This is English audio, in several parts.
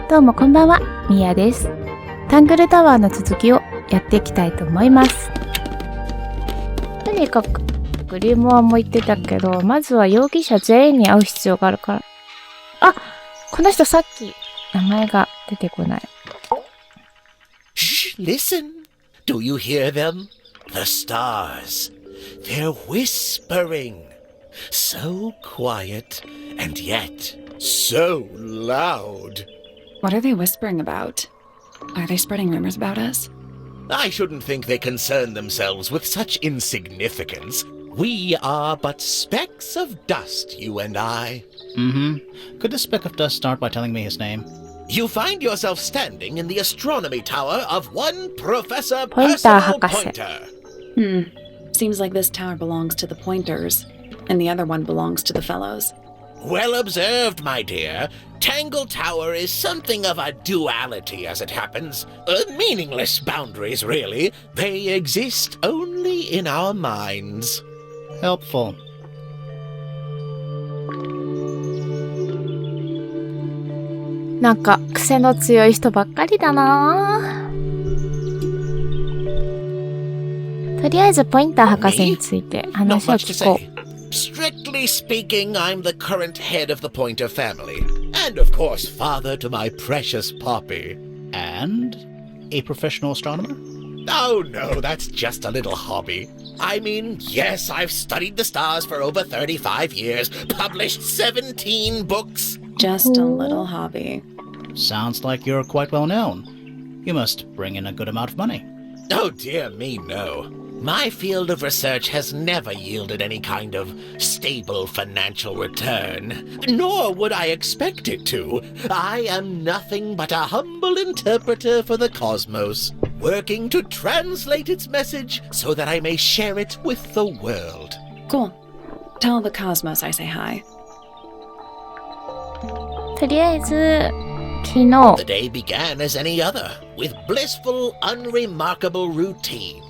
どうもこんばんは、みやです。タングルタワーの続きをやっていきたいと思います。とにかくグリモアも言ってたけど、まずは容疑者全員に会う必要があるから。あ、この人さっき名前が出てこない。Shh, listen. Do you hear them? The stars. They're whispering. So quiet and yet so loud. What are they whispering about? Are they spreading rumors about us? I shouldn't think they concern themselves with such insignificance. We are but specks of dust, you and I. Could the speck of dust start by telling me his name? You find yourself standing in the astronomy tower of one Professor Pointer Personal Hakase. Pointer. Seems like this tower belongs to the Pointers, and the other one belongs to the Fellows. Well observed, my dear. Tangle Tower is something of a duality as it happens. Meaningless boundaries, really. They exist only in our minds. Helpful. なんか癖の強い人ばっかりだな。とりあえずポインター博士について話を聞こう。Strictly speaking, I'm the current head of the Pointer family. And of course, father to my precious Poppy. And a professional astronomer? Oh no, that's just a little hobby. I mean, yes, I've studied the stars for over 35 years, published 17 books. Just a little hobby. Sounds like you're quite well known. You must bring in a good amount of money. Oh dear me, no. My field of research has never yielded any kind of stable financial return, nor would I expect it to. I am nothing but a humble interpreter for the cosmos, working to translate its message so that I may share it with the world. Cool. Tell the cosmos I say hi. とりあえず昨日 The day began as any other, with blissful, unremarkable routine.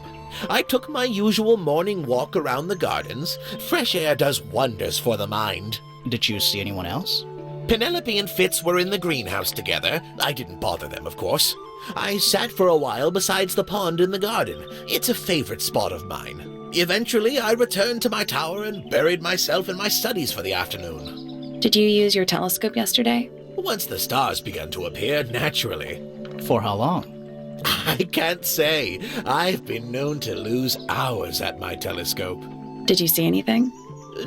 I took my usual morning walk around the gardens. Fresh air does wonders for the mind. Did you see anyone else? Penelope and Fitz were in the greenhouse together. I didn't bother them, of course. I sat for a while besides the pond in the garden. It's a favorite spot of mine. Eventually, I returned to my tower and buried myself in my studies for the afternoon. Did you use your telescope yesterday? Once the stars began to appear, naturally. For how long? I can't say. I've been known to lose hours at my telescope. Did you see anything?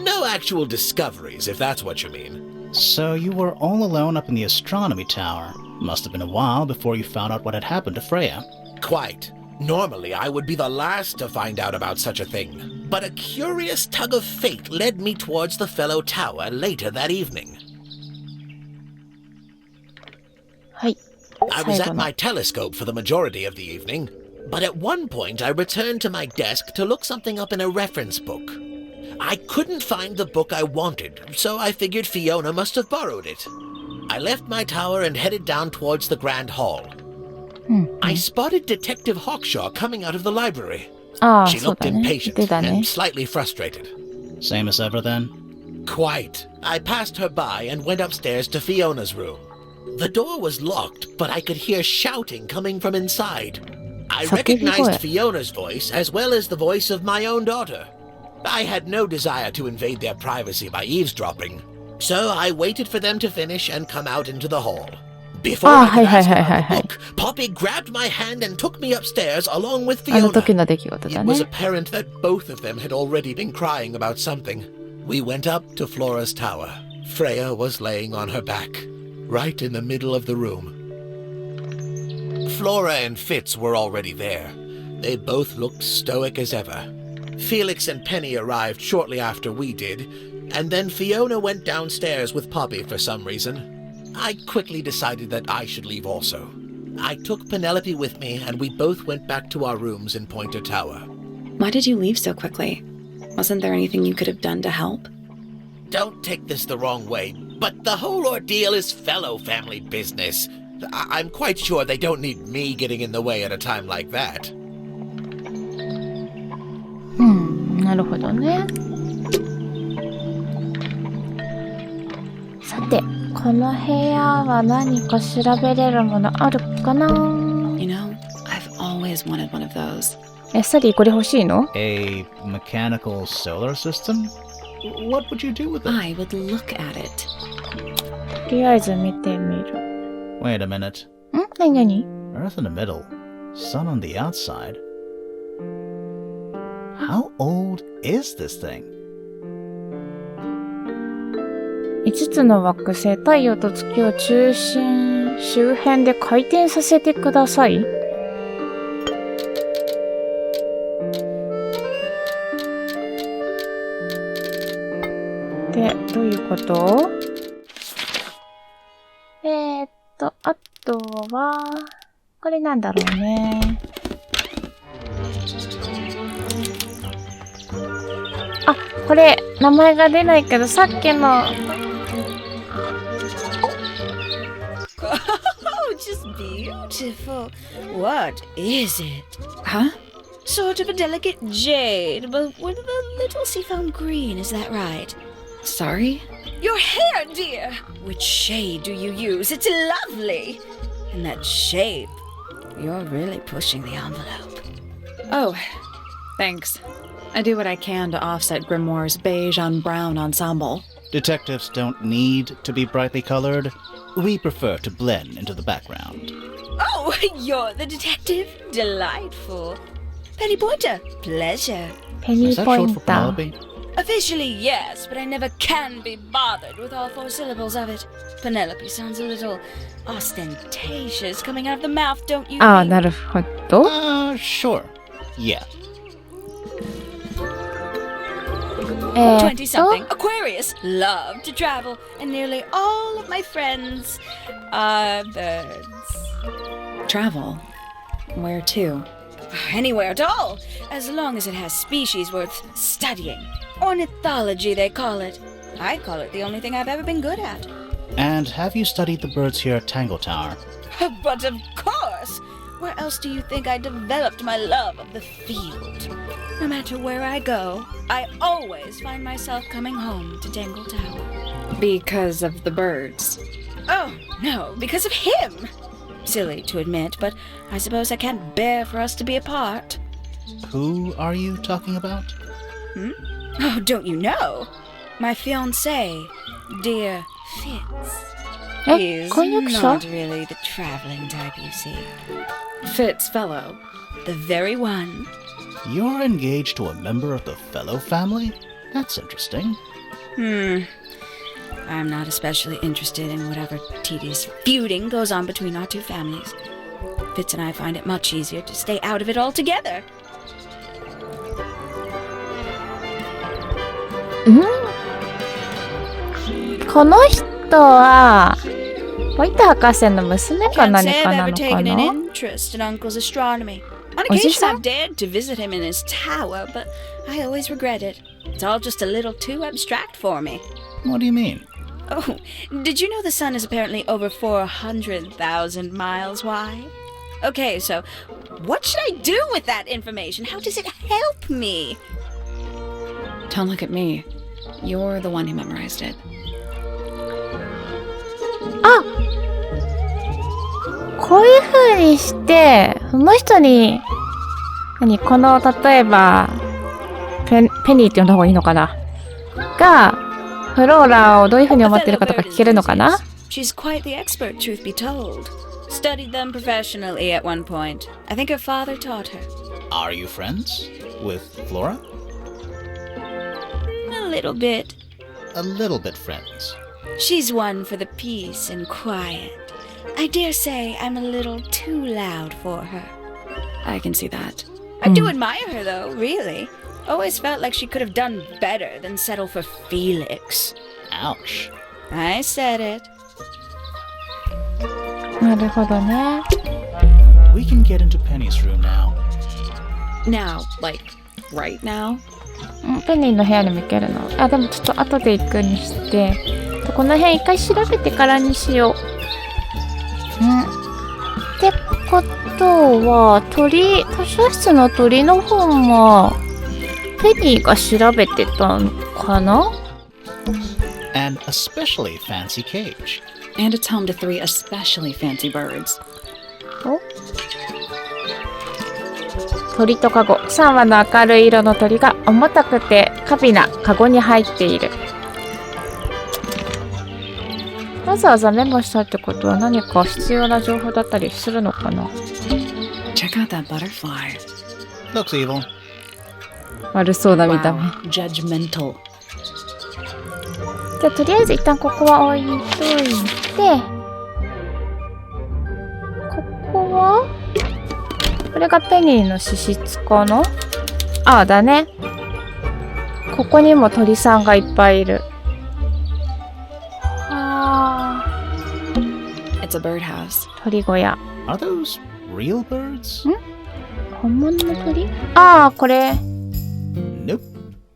No actual discoveries, if that's what you mean. So you were all alone up in the astronomy tower. Must have been a while before you found out what had happened to Freya. Quite. Normally, I would be the last to find out about such a thing. But a curious tug of fate led me towards the fellow tower later that evening. はい。 I was at my telescope for the majority of the evening, but at one point I returned to my desk to look something up in a reference book. I couldn't find the book I wanted, so I figured Fiona must have borrowed it. I left my tower and headed down towards the grand hall. I spotted Detective Hawkshaw coming out of the library. She looked impatient and slightly frustrated. Same as ever then? Quite. I passed her by and went upstairs to Fiona's room. The door was locked, but I could hear shouting coming from inside. I recognized Fiona's voice as well as the voice of my own daughter. I had no desire to invade their privacy by eavesdropping, so I waited for them to finish and come out into the hall. Before I could ask about the book, Poppy grabbed my hand and took me upstairs along with Fiona. It was apparent that both of them had already been crying about something. We went up to Flora's tower. Freya was laying on her back, right in the middle of the room. Flora and Fitz were already there. They both looked stoic as ever. Felix and Penny arrived shortly after we did, and then Fiona went downstairs with Poppy for some reason. I quickly decided that I should leave also. I took Penelope with me, and we both went back to our rooms in Pointer Tower. Why did you leave so quickly? Wasn't there anything you could have done to help? Don't take this the wrong way, but the whole ordeal is fellow family business. I'm quite sure they don't need me getting in the way at a time like that. なるほどね。さて、この部屋は何か調べれるものあるかな？ You know, I've always wanted one of those. サリーこれ欲しいの？ A mechanical solar system? What would you do with it? I would look at it. とりあえず見てみる。Wait a minute. なになに？ Earth in the middle, sun on the outside. How old is this thing? 5つの惑星、太陽と月を中心周辺で回転させてください。で、どういうこと？あとは、これなんだろうね。あ、これ、名前が出ないけど、さっきの、Oh, just beautiful. What is it? Huh? Sort of a delicate jade, but with a little seafoam green, is that right? Sorry? Your hair, dear! Which shade do you use? It's lovely! And that shape. You're really pushing the envelope. Oh, thanks. I do what I can to offset Grimoire's beige on brown ensemble. Detectives don't need to be brightly colored. We prefer to blend into the background. Oh, you're the detective? Delightful. Penny Pointer, pleasure. ペニ Is ー that ポイ short ン for ター。 Penelope? Officially, yes, but I never can be bothered with all 4 syllables of it. Penelope sounds a little ostentatious coming out of the mouth, don't you ああ、 think? なるほど。Sure. Yeah. 20-something, Aquarius, love to travel, and nearly all of my friends are birds. Travel? Where to? Anywhere at all, as long as it has species worth studying. Ornithology, they call it. I call it the only thing I've ever been good at. And have you studied the birds here at Tangle Tower? But of course! Where else do you think I developed my love of the field? No matter where I go, I always find myself coming home to Tangle Tower. Because of the birds. Oh, no, because of him! Silly to admit, but I suppose I can't bear for us to be apart. Who are you talking about? Oh, don't you know? My fiancé, dear Fitz. え、 He's 婚約者？ not really the traveling type, you see. Fitz fellow. The very one. You're engaged to a member of the Fellow family? That's interesting. I'm not especially interested in whatever tedious feuding goes on between our 2 families. Fitz and I find it much easier to stay out of it altogether. この人は、ポインター博士の娘か Can't 何 say か I've な ever のか taken an な？ interest in Uncle's astronomy. On Was he occasion, so- I've dared to visit him in his tower, but I always regret it. It's all just a little too abstract for me. What do you mean? Oh, did you know the sun is apparently over 400,000 miles wide? Okay, so what should I do with that information? How does it help me? Don't look at me. You're the one who memorized it. こういう風にして、その人に、この、例えば、ペニーって呼んだ方がいいのかなが、フローラをどういう風に思ってるかとか聞けるのかな？ She's quite the expert, truth be told. Studied them professionally at one point. I think her father taught her. Are you friends with Flora? A little bit. A little bit friends. She's one for the peace and quiet. I dare say I'm a little too loud for her. I can see that. I do admire her, though, really. Always felt like she could have done better than settle for Felix. Ouch. I said it. なるほどね。 We can get into Penny's room now. Now, like, right now? ペニーの部屋にも行けるの？あ、でもちょっと後で行くにして、この辺一回調べてからにしよう。ってことは、図書室の鳥の本も、ペニーが調べてたのかな？ An especially fancy cage. And it's home to 3 especially fancy birds. お鳥とカゴ。3羽の明るい色の鳥が重たくて華美なカゴに入っている。わざわざメモしたってことは何か必要な情報だったりするのかな。 Check out that butterfly. Looks evil. 悪そうな見た目。 Wow, judgmental. じゃあとりあえず一旦ここは置いといて、ここはこれがペニーの資質かな。ああだね。ここにも鳥さんがいっぱいいる。ああ。 It's a birdhouse. 鳥小屋。 Are those real birds? 本物の鳥？ああ、これ。 Nope.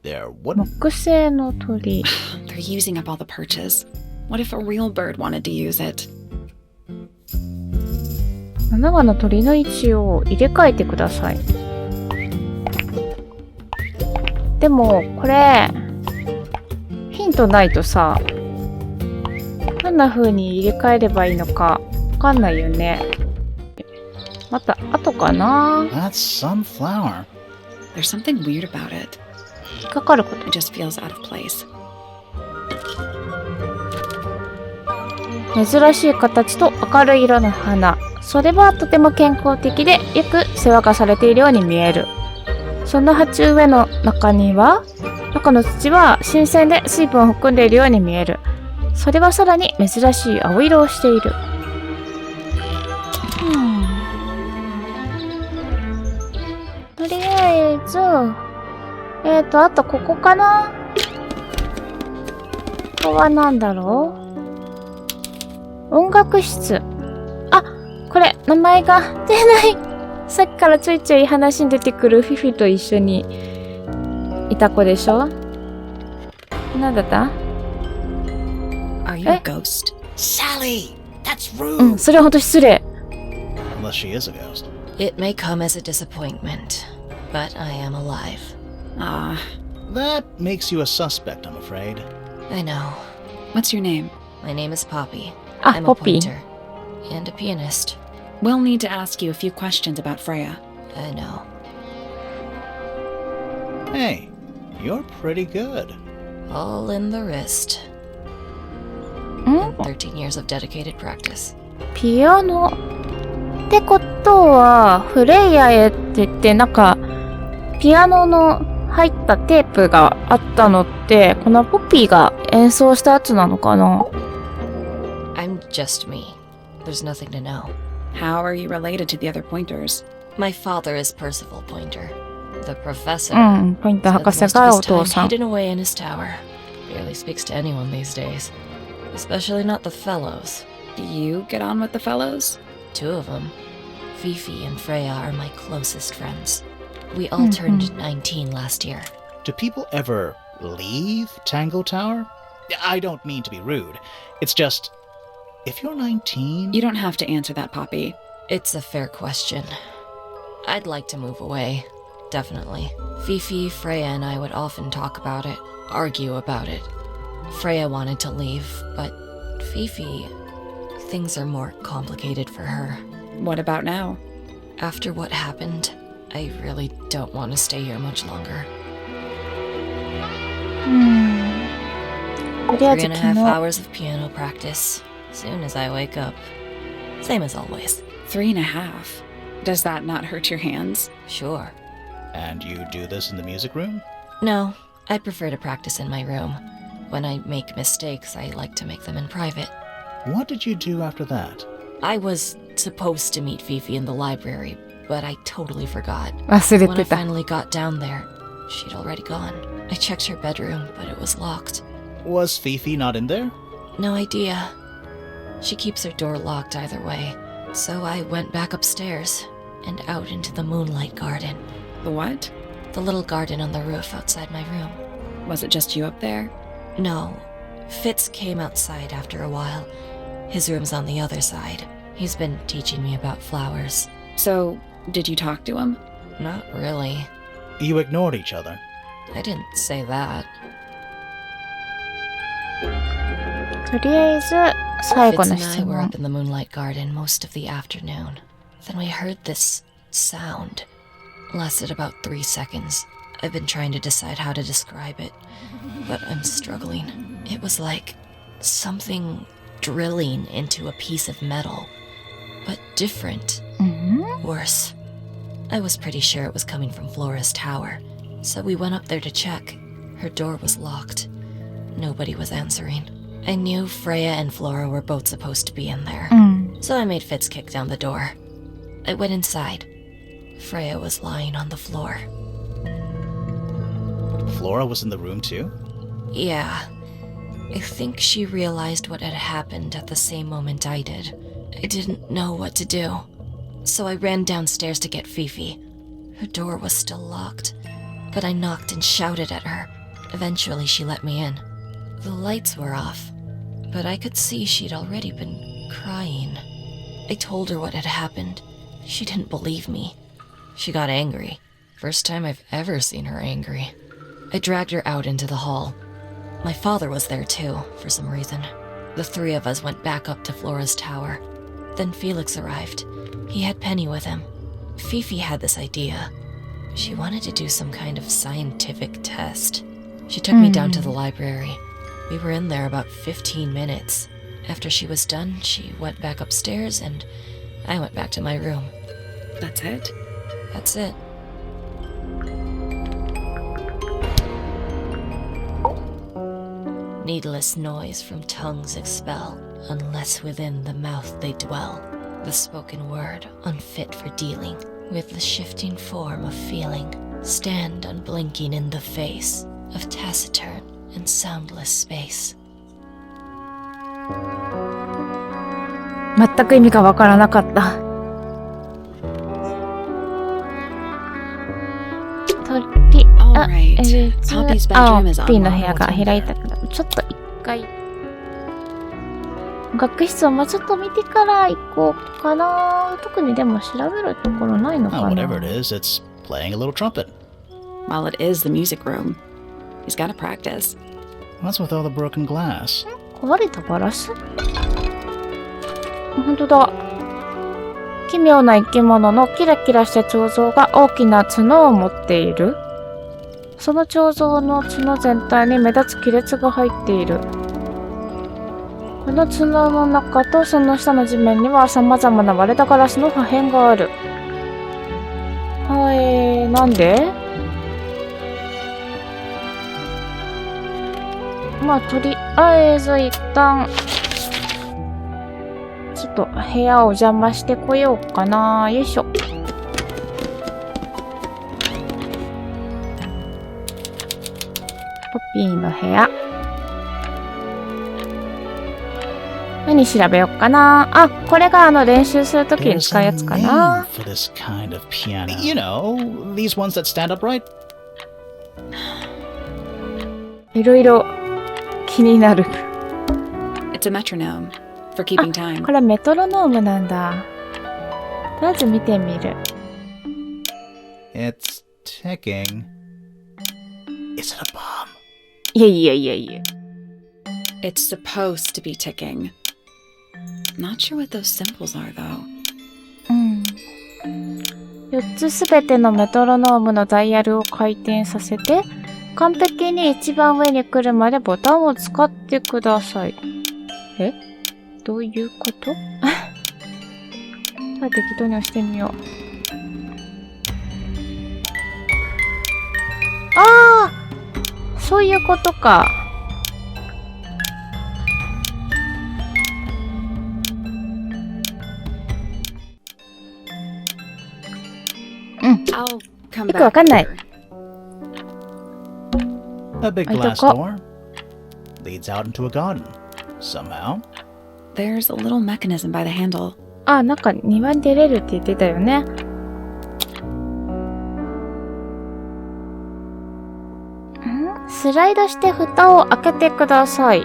They're wooden. 木製の鳥。They're using up all the perches. What if a real bird wanted to use it? 7羽の鳥の位置を入れ替えてください。でも、これ、ヒントないとさ、どんな風に入れ替えればいいのかわかんないよね。また、後かな。 That's sunflower. There's something weird about it. 引っかかること。 It just feels out of place. 珍しい形と明るい色の花。それはとても健康的でよく世話がされているように見える。その鉢植えの中の土は新鮮で水分を含んでいるように見える。それはさらに珍しい青色をしている。とりあえず、あとここかな。ここは何だろう。音楽室。あ、これ、名前が出ない。さっきからちょいちょい話に出てくるフィフィと一緒にいた子でしょ。なんだった？ Are you a ghost? Sally! That's うん、 rude! それはほんと失礼。 Unless she is a ghost. It may come as a disappointment, but I am alive. Ah, That makes you a suspect, I'm afraid. I know. what's your name? My name is Poppy. あ、 I'm ポ a ッピー。 pointer and a pianist. We'll need to ask you a few questions about Freya. I know. Hey, you're pretty good. All in the wrist. ん？ 13 years of dedicated practice. ピアノってことは、フレイヤへって言って、なんか、ピアノの入ったテープがあったのって、このポッピーが演奏したやつなのかな？ I'm just me. There's nothing to know. How are you related to the other pointers? My father is Percival Pointer. The professor うん、ポイント spends 博士 most が of お his 父 time さん。 hidden away in his tower. Barely speaks to anyone these days. Especially not the fellows. Do you get on with the fellows? 2 of them. Fifi and Freya are my closest friends. We all turned 19 last year. Do people ever leave Tangle Tower? I don't mean to be rude. It's just, if you're 19... You don't have to answer that, Poppy. It's a fair question. I'd like to move away. Definitely. Fifi, Freya, and I would often talk about it, argue about it. Freya wanted to leave, but Fifi... Things are more complicated for her. What about now? After what happened, I really don't want to stay here much longer. とりあえず 3.5 昨日、 hours of piano practice. Soon as I wake up. Same as always. 3.5. Does that not hurt your hands? Sure. And you do this in the music room? No, I prefer to practice in my room. When I make mistakes, I like to make them in private. What did you do after that? I was supposed to meet Fifi in the library, but I totally forgot. 忘れ When て I た。 finally got down there, she'd already gone. I checked her bedroom, but it was locked. Was Fifi not in there? No idea. She keeps her door locked either way. So I went back upstairs and out into the moonlight garden. The what? The little garden on the roof outside my room. Was it just you up there? No. Fitz came outside after a while. His room's on the other side. He's been teaching me about flowers. So, did you talk to him? Not really. You ignored each other. I didn't say that. とりあえず、最後 Fitz の and 質 I were 問。 up in the moonlight garden most of the afternoon. Then we heard this sound. Lasted about 3 seconds. I've been trying to decide how to describe it, but I'm struggling. It was like something drilling into a piece of metal, but different. Worse. I was pretty sure it was coming from Flora's tower, so we went up there to check. Her door was locked. Nobody was answering. I knew Freya and Flora were both supposed to be in there, so I made Fitz kick down the door. I went inside. Freya was lying on the floor. Flora was in the room too? Yeah. I think she realized what had happened at the same moment I did. I didn't know what to do, so I ran downstairs to get Fifi. Her door was still locked, but I knocked and shouted at her. Eventually she let me in. The lights were off, but I could see she'd already been crying. I told her what had happened. She didn't believe me. She got angry. First time I've ever seen her angry. I dragged her out into the hall. My father was there too, for some reason. The three of us went back up to Flora's tower. Then Felix arrived. He had Penny with him. Fifi had this idea. She wanted to do some kind of scientific test. She took me down to the library. We were in there about 15 minutes. After she was done, she went back upstairs and I went back to my room. That's it? That's it. Needless noise from tongues expel, unless within the mouth they dwell. The spoken word, unfit for dealing with the shifting form of feeling, stand unblinking in the face of taciturn and soundless space. 全く意味がわからなかった。鳥、あ、Poppy's bedroom is ピーの部 on 屋が開いたけど、ちょっと一回、学室をもうちょっと見てから行こうかな。特にでも調べるところないのか Oh, な。 whatever it is, it's playing a little trumpet. Well, it is the music room. He's got to practice. What's with all the broken glass? 壊れたガラス？本当だ。奇妙な生き物のキラキラした彫像が大きな角を持っている。その彫像の角全体に目立つ亀裂が入っている。この角の中とその下の地面には様々な割れたガラスの破片がある。はい、なんで？まあ、とりあえず一旦、ちょっと部屋を邪魔してこようかな。よいしょ。ポピーの部屋。何調べようかな。あ、これが練習するときに There's 使う a やつか name な。 for this kind of piano. You know, these ones that stand upright. いろいろ気になる。It's a metronome for keeping time. これメトロノームなんだ。まず見てみる。It's ticking. Is it a bomb? いやいやいやいや。It's supposed to be ticking. Not sure what those symbols are, though. 4つすべてのメトロノームのダイヤルを回転させて、完璧に一番上に来るまでボタンを使ってください。え？どういうこと？じゃあ適当に押してみよう。ああ！そういうことか。I'll come よくわ back かんない。 later. A big I glass don't door leads out into a garden. Somehow. There's a little mechanism by the handle. あ、なんか庭に出れるって言ってたよね。スライドして蓋を開けてください。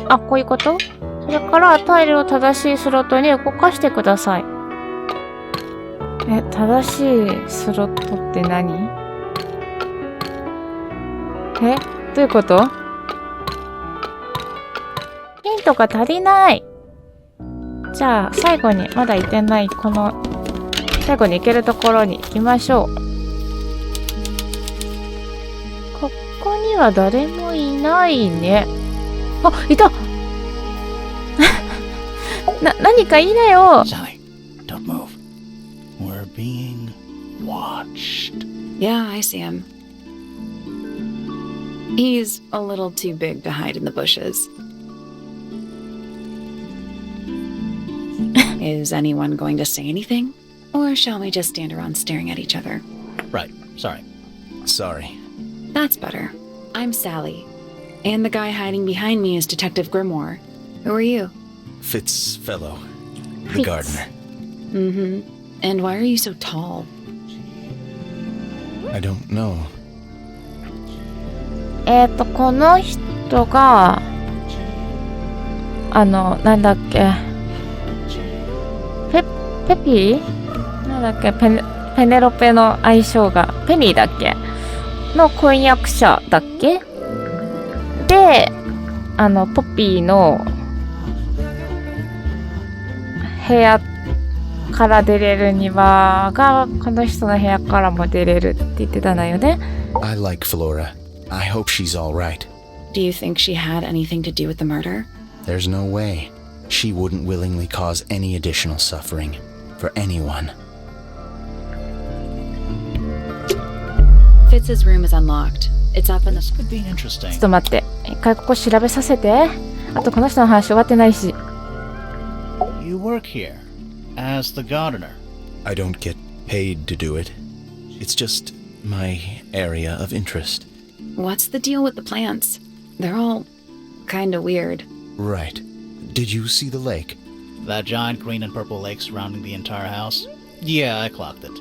あ、こういうこと？それからタイルを正しいスロットに動かしてください。え、正しいスロットって何？え、どういうこと？トが足りない。じゃあ、最後に、まだ行ってない、この、最後に行けるところに行きましょう。ここには誰もいないね。あ、いた何か言いなよ。 Sally, don't move. We're being watched. Yeah, I see him. He's a little too big to hide in the bushes. Is anyone going to say anything? Or shall we just stand around staring at each other? Right, sorry. Sorry. That's better. I'm Sally. And the guy hiding behind me is Detective Grimoire. Who are you? Fitz Fellow, the Fitz. gardener. Mm-hmm. And why are you so tall? I don't know. この人が、なんだっけ。ペピーなんだっけ、ペネロペの愛称が、ペニーだっけの婚約者だっけで、ポピーの部屋から出れる庭が、この人の部屋からも出れるって言ってたんだよね。I like Flora. I hope she's all right. Do you think she had anything to do with the murder? There's no way. She wouldn't willingly cause any additional suffering for anyone. Fitz's room is unlocked. It's up in the... This could be ちょ interesting. っと待って。一回ここ調べさせて。あとこの人の話終わってないし。You work here as the gardener. I don't get paid to do it. It's just my area of interest. What's the deal with the plants? They're all kinda weird. Right. Did you see the lake? That giant green and purple lake surrounding the entire house? Yeah, I clocked it.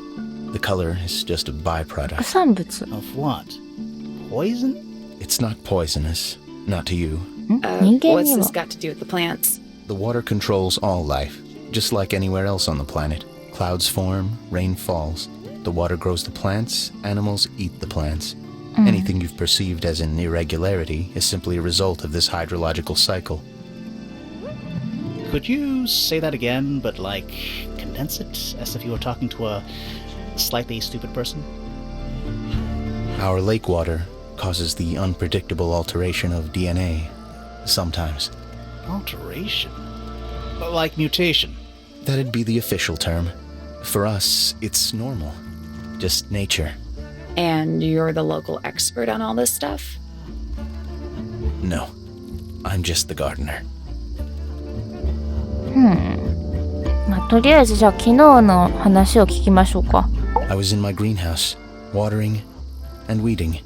The color is just a byproduct. 産物。 Of what? Poison? It's not poisonous. Not to you. 人間 What's にも this。got to do with the plants? The water controls all life, just like anywhere else on the planet. Clouds form, rain falls. The water grows the plants, animals eat the plants. Anything you've perceived as an irregularity is simply a result of this hydrological cycle. Could you say that again, but like condense it as if you were talking to a slightly stupid person? Our lake water causes the unpredictable alteration of DNA. Sometimes. Alteration? Like mutation? That'd be the official term. For us, it's normal. Just nature. And you're the local expert on all this stuff? No. I'm just the gardener. まあ、とりあえずじゃあ昨日の話を聞きましょうか。I was in my greenhouse, watering and weeding.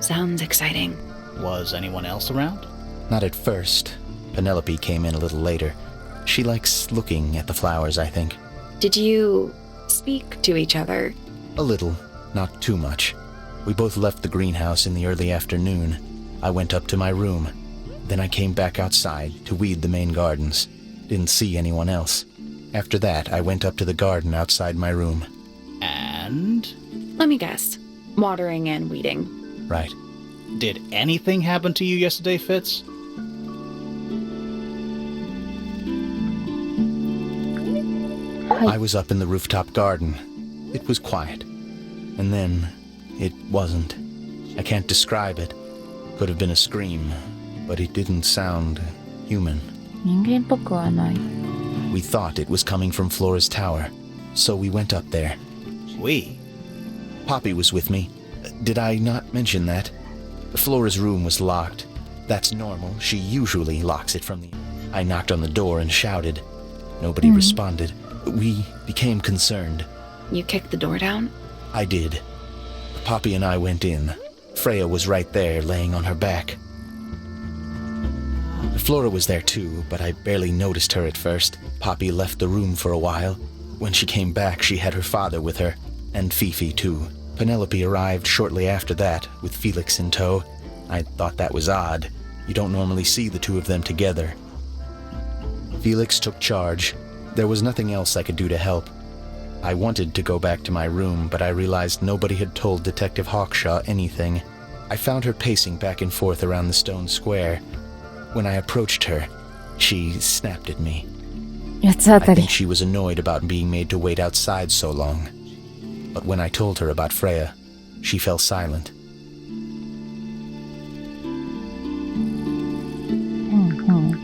Sounds exciting. Was anyone else around? Not at first. Penelope came in a little later. She likes looking at the flowers, I think. Did you speak to each other? A little, not too much. We both left the greenhouse in the early afternoon. I went up to my room. Then I came back outside to weed the main gardens. Didn't see anyone else. After that, I went up to the garden outside my room. And? Let me guess. Watering and weeding. Right. Did anything happen to you yesterday, Fitz? I was up in the rooftop garden. It was quiet. And then, it wasn't. I can't describe it. Could have been a scream, but it didn't sound human. 人間っぽくはない。We thought it was coming from Flora's tower, so we went up there. We? Poppy was with me. Did I not mention that? Flora's room was locked. That's normal. She usually locks it from the... I knocked on the door and shouted. Nobody responded. We became concerned. You kicked the door down? I did. Poppy and I went in. Freya was right there, laying on her back. Flora was there too, but I barely noticed her at first. Poppy left the room for a while. When she came back, she had her father with her, and Fifi too. Penelope arrived shortly after that, with Felix in tow. I thought that was odd. You don't normally see the two of them together. Felix took charge. There was nothing else I could do to help. I wanted to go back to my room, but I realized nobody had told Detective Hawkshaw anything. I found her pacing back and forth around the stone square. When I approached her, She snapped at me. 4つあ I たり think。she was annoyed about being made to wait outside so long. But when I told her about Freya, she fell silent. うんうん。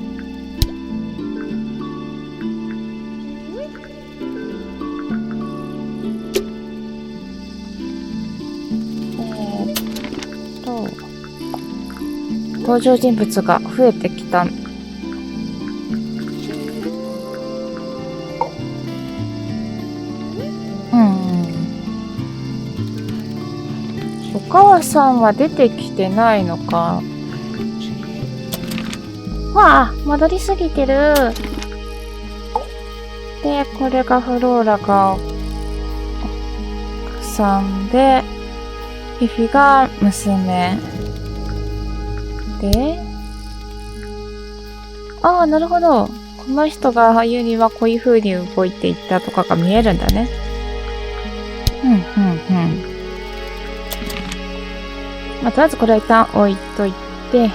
登場人物が増えてきた。お母さんは出てきてないのか。わあ、戻りすぎてる。で、これがフローラが奥さんで、フィフィが娘。で、ああ、なるほど。この人が言うにはこういう風に動いていったとかが見えるんだね。まあ、とりあえずこれは一旦置いといて、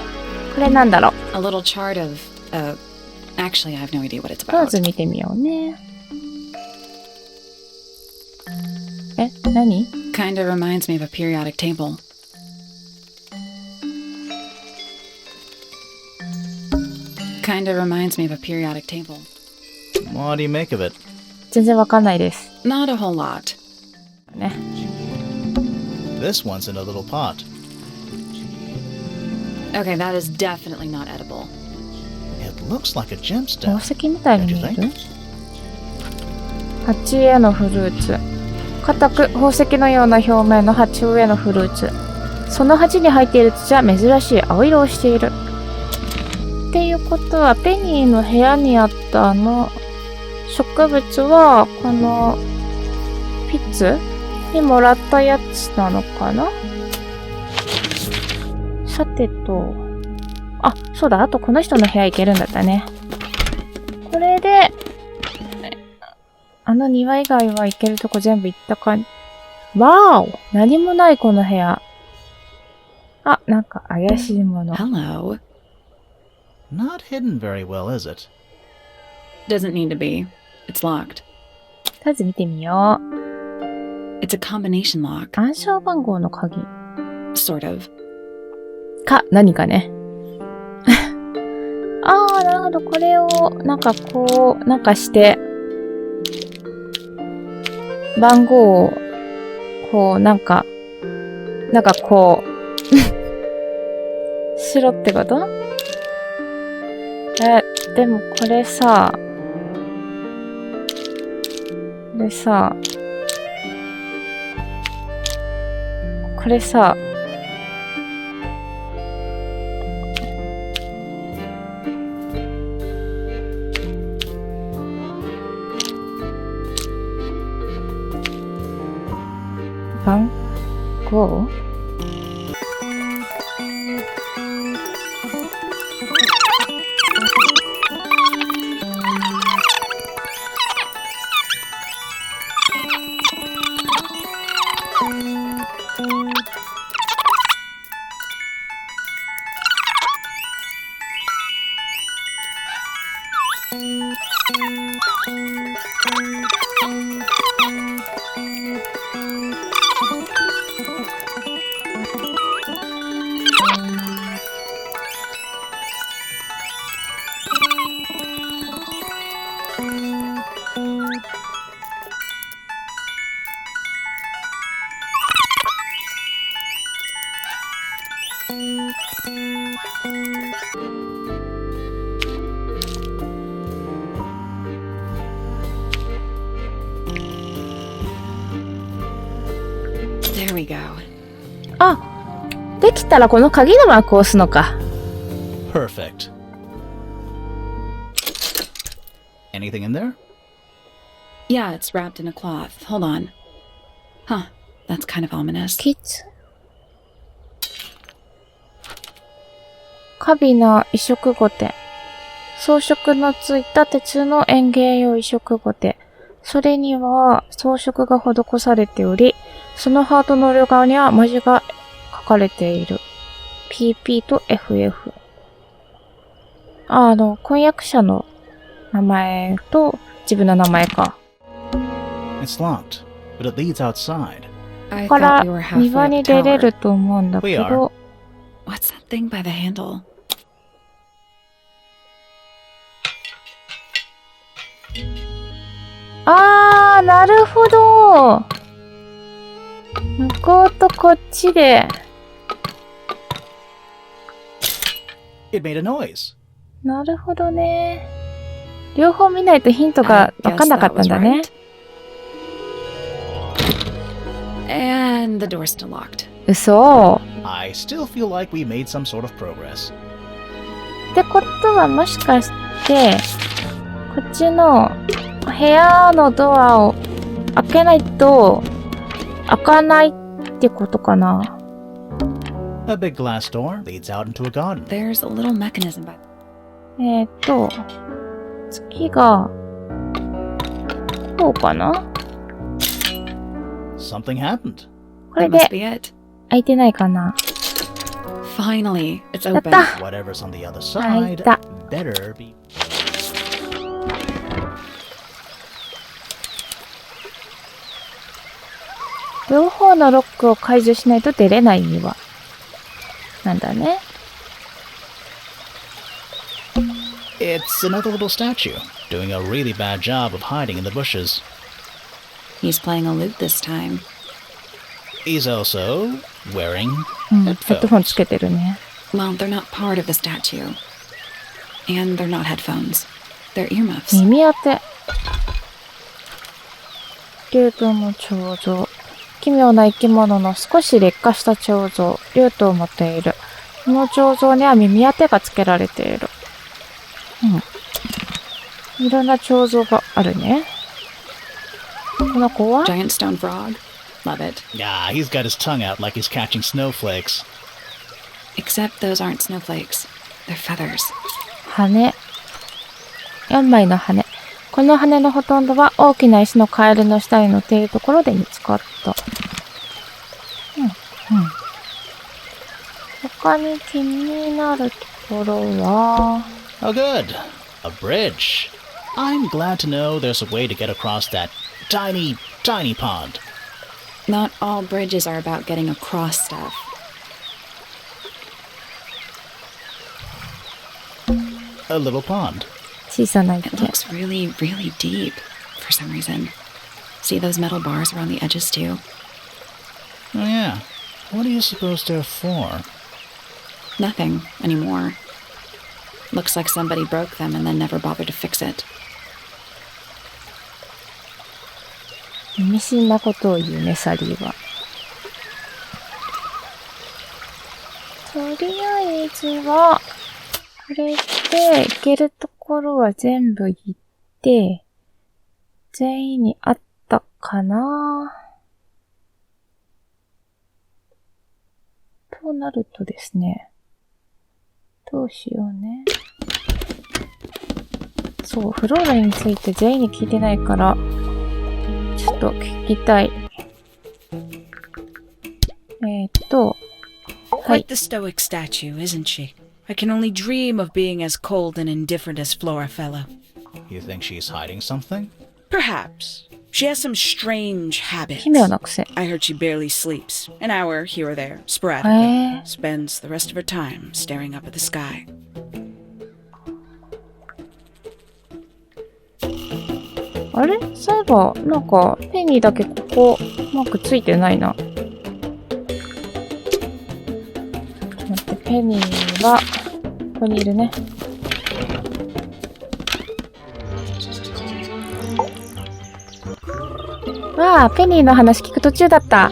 これなんだろう。A little chart of, actually, I have no idea what it's とりあえ about. ず見てみようね。え、何？ Kinda reminds me of a periodic table. Kinda reminds me of a periodic table. What do you make of it? 全然わかんないです。 Not a whole lot. ね。This one's in a little pot. Okay, that is definitely not edible. It looks like a 宝 gemstone. 石みたいに見え Don't you る？鉢植えのフルーツ。固く宝石のような表面の鉢植えのフルーツ。その鉢に入っている土は珍しい青色をしている。っていうことは、ペニーの部屋にあった植物は、この、ピッツにもらったやつなのかな？さてと、あ、そうだ、あとこの人の部屋行けるんだったね。これで、庭以外は行けるとこ全部行ったか。わーお！何もないこの部屋。あ、なんか怪しいもの。Hello. Not hidden very well, is it? Doesn't need to be. It's locked. とりあえず見てみよう。 It's a combination lock. 暗証番号の鍵。Sort of. 何かね。あー、なるほど。これを、なんかこう、なんかして、番号を、こう、なんかこう、しろってこと？でもこれさ、番号？There we go. あ、できたらこの鍵のマークを押すのか。Perfect. Anything in there? Yeah, it's wrapped in a cloth. Hold on. Huh, that's kind of ominous. キッズ。華美な移植ゴテ。装飾のついた鉄の園芸用移植ゴテ。それには装飾が施されており、そのハートの両側には文字が書かれている。PP とFF。婚約者の名前と自分の名前か。It's locked, but it leads outside. I ここから thought you were halfway 庭 up に the 出れ tower. ると思うんだけ We ど are.、 What's that thing by the handle? なるほど。向こうとこっちで。It made a noise. なるほどね。両方見ないとヒントが分かんなかったんだね。 And the door's still locked. 嘘。 I still feel like we made some sort of progress. ってことはもしかして、こっちの部屋のドアを開けないと開かないってことかな。A big glass door leads out into a garden. There's a little mechanism by. 月が、こうかな？ Something happened. これ That で must be it. 開いてないかな？ Finally, it's やっ open. た！ Whatever's on the other 開い side た。 better be. 両方のロックを解除しないと出れないには。なんだね。It's another little statue, doing a really bad job of hiding in the bushes. He's playing a lute this time. He's also wearing ヘッドホンつ headphones. けてるね。 Well, they're not part of the statue. And they're not headphones. They're earmuffs. 耳当て。竜頭の彫像。奇妙な生き物の少し劣化した彫像。竜頭を持っている。この彫像には耳当てがつけられている。いろんな彫像があるね。この子は Giant stone frog. Love it. Ah, he's got his tongue out like he's catching snowflakes. Except those aren't snowflakes. They're feathers. 羽。4枚の羽。この羽のほとんどは大きな石のカエルの下に乗っているところで見つかった。他に気になるところは、Oh, good. A bridge. I'm glad to know there's a way to get across that tiny, tiny pond. Not all bridges are about getting across stuff. A little pond. 小さな It 池。 looks really, really deep for some reason. See those metal bars around the edges too? Oh, yeah. What do you suppose they're for? Nothing anymore. Looks like somebody broke them and then never bothered to fix it. 意味深なことを言うね、サリーは。とりあえずは、これで行けるところは全部行って、全員に会ったかなとなるとですね、どうしようね。そう、フローラについて全員に聞いてないから、ちょっと聞きたい。Quite the stoic statue, isn't she? I can only dream of being as cold and indifferent as Florafella. You think she's hiding something? Perhaps. She has some strange habits. 奇妙な癖。 I heard she barely sleeps. An hour here or there, sporadically. え Spends the rest of her time staring up at the sky. あれそういえば、なんか、ペニーだけここ、マークついてないな。待って、ペニーは、ここにいるね。わあ、ペニーの話聞く途中だった。I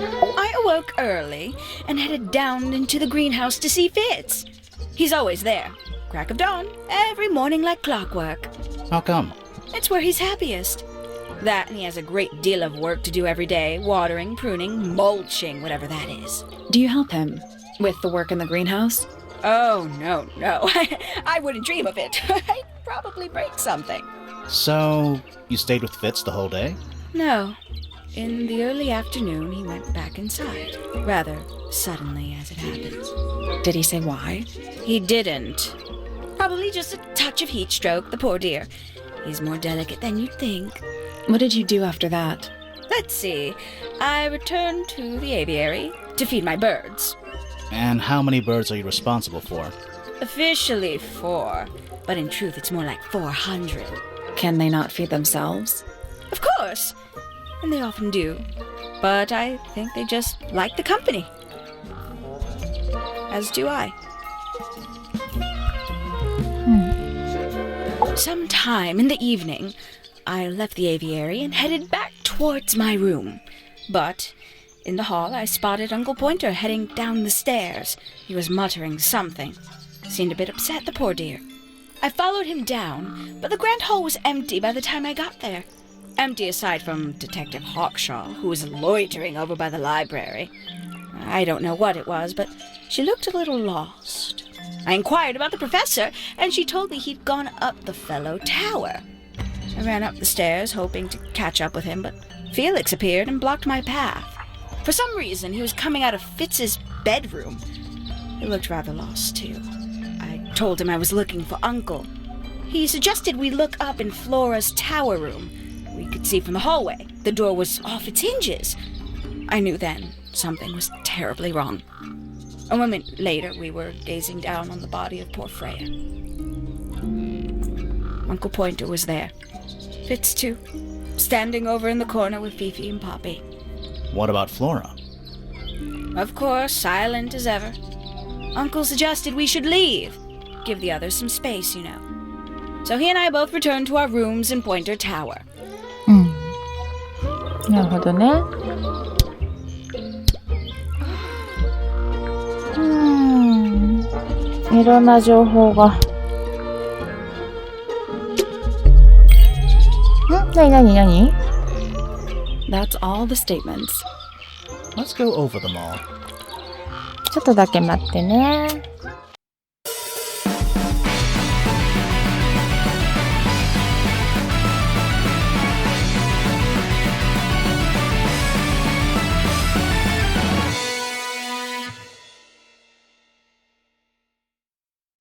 awoke early and headed down into the greenhouse to see Fitz. He's always there. Crack of dawn, every morning like clockwork. How come? It's where he's happiest. That and he has a great deal of work to do every day, watering, pruning, mulching, whatever that is. Do you help him with the work in the greenhouse? Oh, no. I wouldn't dream of it. I'd probably break something. So, you stayed with Fitz the whole day? No. In the early afternoon, he went back inside. Rather suddenly, as it happens. Did he say why? He didn't. Probably just a touch of heat stroke, the poor dear. He's more delicate than you'd think. What did you do after that? Let's see. I returned to the aviary to feed my birds. And how many birds are you responsible for? Officially 4, but in truth it's more like 400. Can they not feed themselves? Of course, and they often do. But I think they just like the company. As do I. Sometime in the evening, I left the aviary and headed back towards my room. But in the hall, I spotted Uncle Pointer heading down the stairs. He was muttering something. Seemed a bit upset, the poor dear. I followed him down, but the grand hall was empty by the time I got there. Empty aside from Detective Hawkshaw, who was loitering over by the library. I don't know what it was, but she looked a little lost. I inquired about the professor, and she told me he'd gone up the Fellow Tower. I ran up the stairs, hoping to catch up with him, but Felix appeared and blocked my path. For some reason, he was coming out of Fitz's bedroom. He looked rather lost, too. I told him I was looking for Uncle. He suggested we look up in Flora's tower room. We could see from the hallway. The door was off its hinges. I knew then something was terribly wrong. A moment later, we were gazing down on the body of poor Freya. Uncle Pointer was there. Fitz, too, standing over in the corner with Fifi and Poppy. What about Flora? Of course, silent as ever. Uncle suggested we should leave. Give the others some space, you know. So he and I both returned to our rooms in Pointer Tower. なるほどね。いろんな情報が。なに That's all the statements. Let's go over them all. ちょっとだけ待ってね。